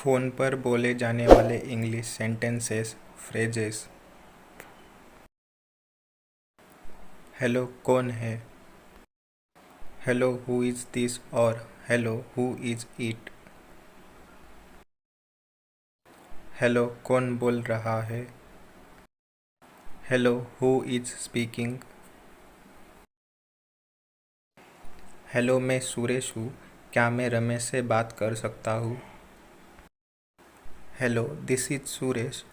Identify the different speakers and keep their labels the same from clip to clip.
Speaker 1: Phone पर बोले जाने वाले इंग्लिश सेंटेंसेस फ्रेजेस। हेलो कौन है, हेलो हु इज़ दिस और hello who is it. Hello कौन बोल रहा है, hello who is speaking. Hello मैं सुरेश हूँ, क्या मैं रमेश से बात कर सकता हूँ। Hello this is Suresh,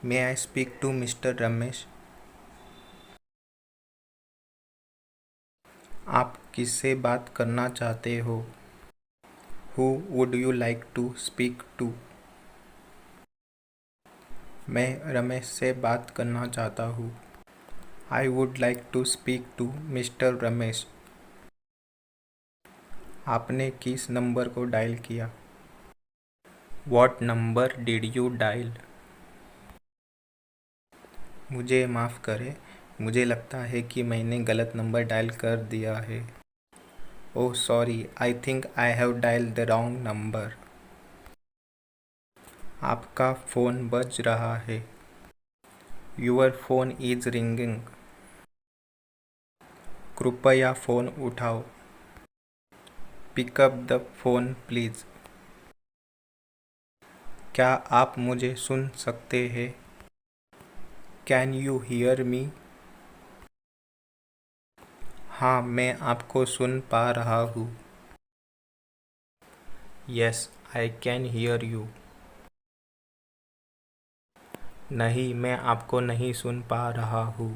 Speaker 1: may I speak to mister Ramesh. आप किससे बात करना चाहते हो, who would you like to speak to. मैं रमेश से बात करना चाहता हूँ, I would like to speak to mister Ramesh. आपने किस नंबर को डायल किया, what number did you dial. मुझे माफ़ करें, मुझे लगता है कि मैंने गलत नंबर डायल कर दिया है। Oh sorry, I think I have dial the wrong number. आपका फ़ोन बज रहा है, योर फ़ोन इज़ रिंगिंग। कृपया फ़ोन उठाओ, pick up the phone please. क्या आप मुझे सुन सकते हैं, कैन यू हियर मी। हाँ मैं आपको सुन पा रहा हूँ, yes I can hear you. नहीं मैं आपको नहीं सुन पा रहा हूँ,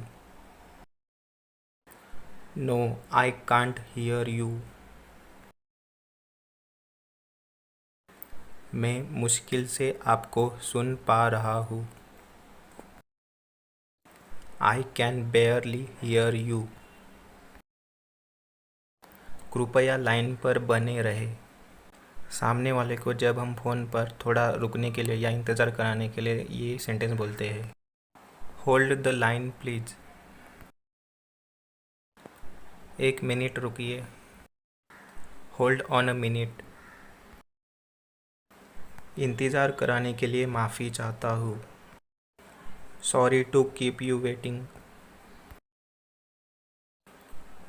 Speaker 1: no I can't hear you. मैं मुश्किल से आपको सुन पा रहा हूँ, I can barely hear you. कृपया लाइन पर बने रहे। सामने वाले को जब हम फ़ोन पर थोड़ा रुकने के लिए या इंतज़ार कराने के लिए ये सेंटेंस बोलते हैं, hold the line please. 1 minute रुकिए, होल्ड ऑन अ मिनट। इंतज़ार कराने के लिए माफ़ी चाहता हूँ, sorry to keep you waiting.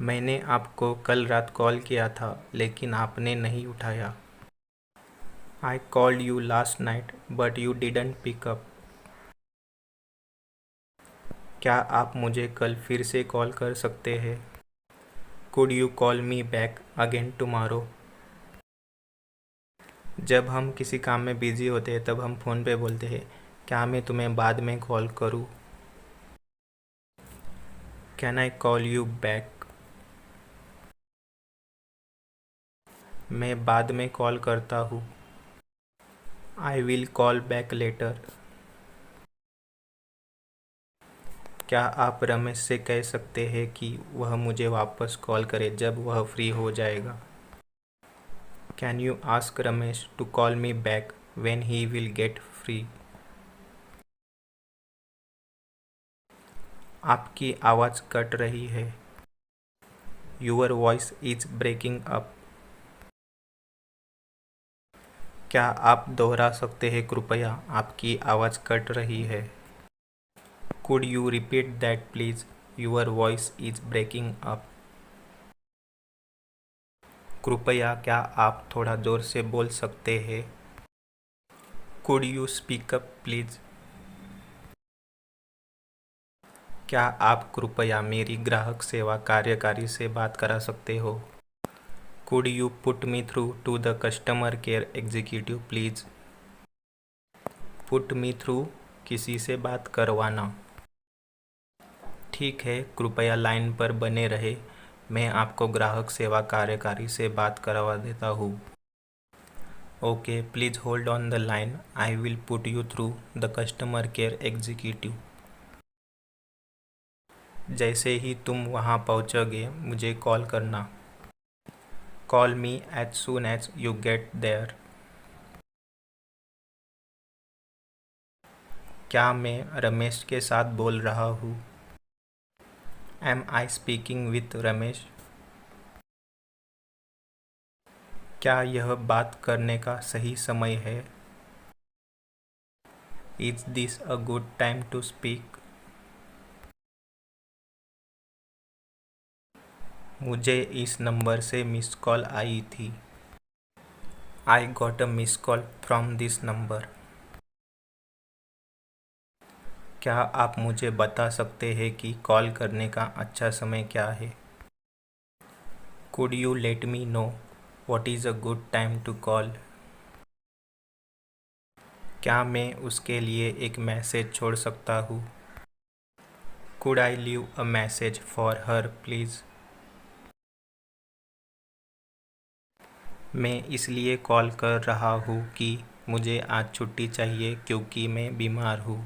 Speaker 1: मैंने आपको कल रात कॉल किया था लेकिन आपने नहीं उठाया, I called you last night but you didn't pick up. क्या आप मुझे कल फिर से कॉल कर सकते हैं, could you call me back again tomorrow. जब हम किसी काम में बिज़ी होते हैं तब हम फ़ोन पे बोलते हैं, क्या मैं तुम्हें बाद में कॉल करूँ, can I call you back. मैं बाद में कॉल करता हूँ, आई विल कॉल बैक लेटर। क्या आप रमेश से कह सकते हैं कि वह मुझे वापस कॉल करे जब वह फ्री हो जाएगा, can you ask Ramesh to call me back when he will get free. आपकी आवाज़ कट रही है, your voice is breaking up. क्या आप दोहरा सकते हैं कृपया, आपकी आवाज़ कट रही है। Could you repeat that please, your voice is breaking up. कृपया क्या आप थोड़ा ज़ोर से बोल सकते हैं, could you speak up please. क्या आप कृपया मेरी ग्राहक सेवा कार्यकारी से बात करा सकते हो, could you put me through to the customer care executive please. Put me through किसी से बात करवाना। ठीक है कृपया लाइन पर बने रहे, मैं आपको ग्राहक सेवा कार्यकारी से बात करवा देता हूँ। Okay please hold on the line, I will put you through the customer care executive. जैसे ही तुम वहाँ पहुँचोगे मुझे कॉल करना, call me as soon as you get there. क्या मैं रमेश के साथ बोल रहा हूँ, am I speaking with Ramesh. क्या यह बात करने का सही समय है, is this a good time to speak? मुझे इस नंबर से मिस कॉल आई थी। I got a miss call from this number. क्या आप मुझे बता सकते हैं कि कॉल करने का अच्छा समय क्या है? Could you let me know what is a good time to call? क्या मैं उसके लिए एक मैसेज छोड़ सकता हूँ? Could I leave a message for her please? मैं इसलिए कॉल कर रहा हूँ कि मुझे आज छुट्टी चाहिए क्योंकि मैं बीमार हूँ।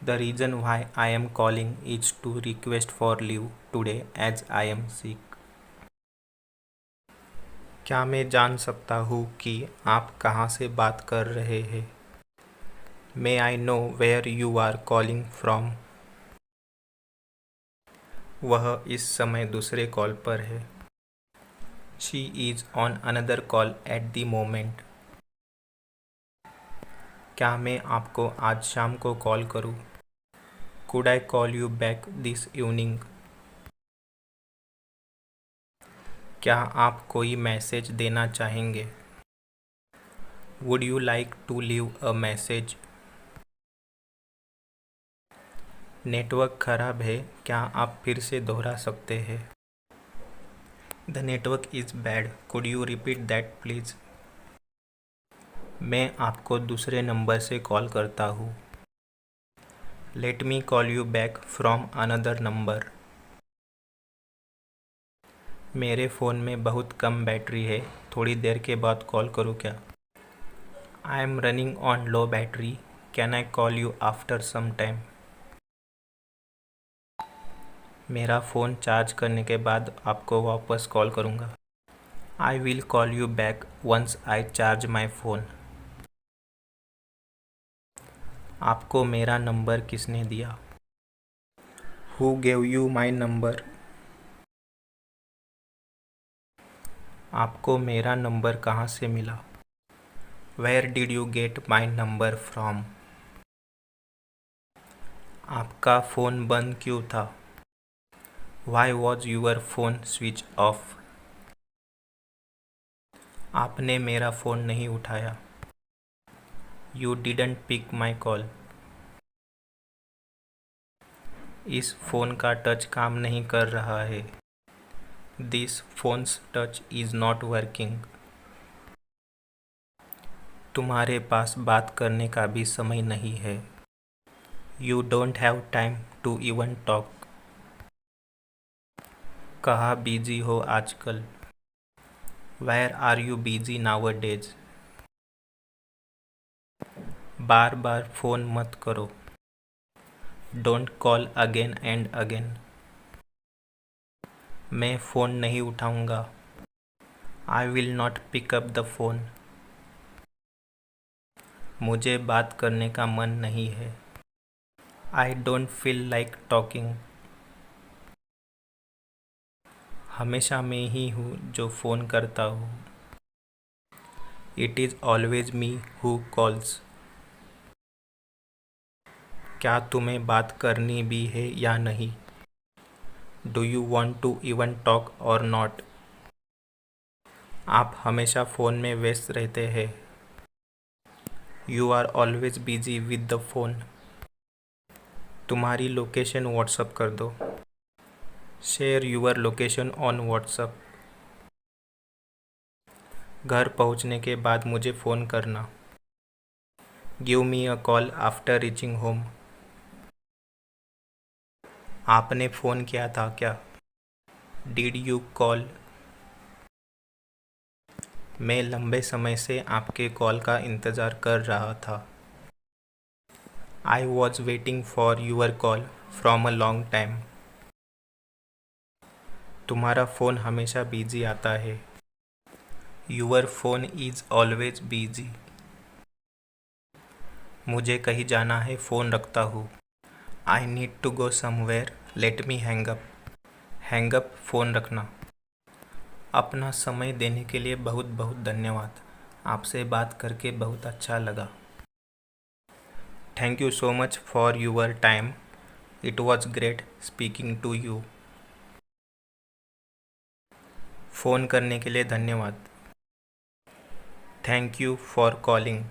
Speaker 1: The reason why I am calling is to request for leave today as I am sick. क्या मैं जान सकता हूँ कि आप कहाँ से बात कर रहे हैं? May I know where you are calling from? वह इस समय दूसरे कॉल पर है। She is on another call at the moment. क्या मैं आपको आज शाम को कॉल करूँ? Could I call you back this evening? क्या आप कोई मैसेज देना चाहेंगे? Would you like to leave a message? Network खराब है, क्या आप फिर से दोहरा सकते हैं? The network is bad, could you repeat that please? मैं आपको दूसरे नंबर से कॉल करता हूँ। Let me call you back from another number. मेरे फ़ोन में बहुत कम बैटरी है, थोड़ी देर के बाद कॉल करूँ क्या? I am running on low battery, can I call you after some time? मेरा फ़ोन चार्ज करने के बाद आपको वापस कॉल करूँगा। I will call you back once I charge my phone. आपको मेरा नंबर किसने दिया? Who gave you my number? आपको मेरा नंबर कहाँ से मिला? Where did you get my number from? आपका फ़ोन बंद क्यों था? Why was your phone switch off? आपने मेरा फ़ोन नहीं उठाया। You didn't pick my call. इस फ़ोन का टच काम नहीं कर रहा है। This phone's touch is not working. तुम्हारे पास बात करने का भी समय नहीं है। You don't have time to even talk. कहाँ बिजी हो आजकल? Where are you busy nowadays? बार बार फ़ोन मत करो। Don't call again and again. मैं फ़ोन नहीं उठाऊँगा। I will not pick up the phone. मुझे बात करने का मन नहीं है। I don't feel like talking. हमेशा मैं ही हूँ जो फ़ोन करता हूँ। It is always me who calls. क्या तुम्हें बात करनी भी है या नहीं? Do you want to even talk or not? आप हमेशा फ़ोन में व्यस्त रहते हैं। You are always busy with the phone. तुम्हारी लोकेशन व्हाट्सअप कर दो। Share your location on WhatsApp. घर पहुंचने के बाद मुझे फ़ोन करना। Give me a call after reaching home. आपने फ़ोन किया था क्या? Did you call? मैं लंबे समय से आपके कॉल का इंतज़ार कर रहा था। I was waiting for your call from a long time. तुम्हारा फ़ोन हमेशा बिजी आता है। Your phone is always busy. मुझे कहीं जाना है, फ़ोन रखता हूँ। I need to go somewhere, let me hang up. Hang up, phone रखना। अपना समय देने के लिए बहुत बहुत धन्यवाद। आपसे बात करके बहुत अच्छा लगा। Thank you so much for your time. It was great speaking to you. Phone करने के लिए धन्यवाद. Thank you for calling.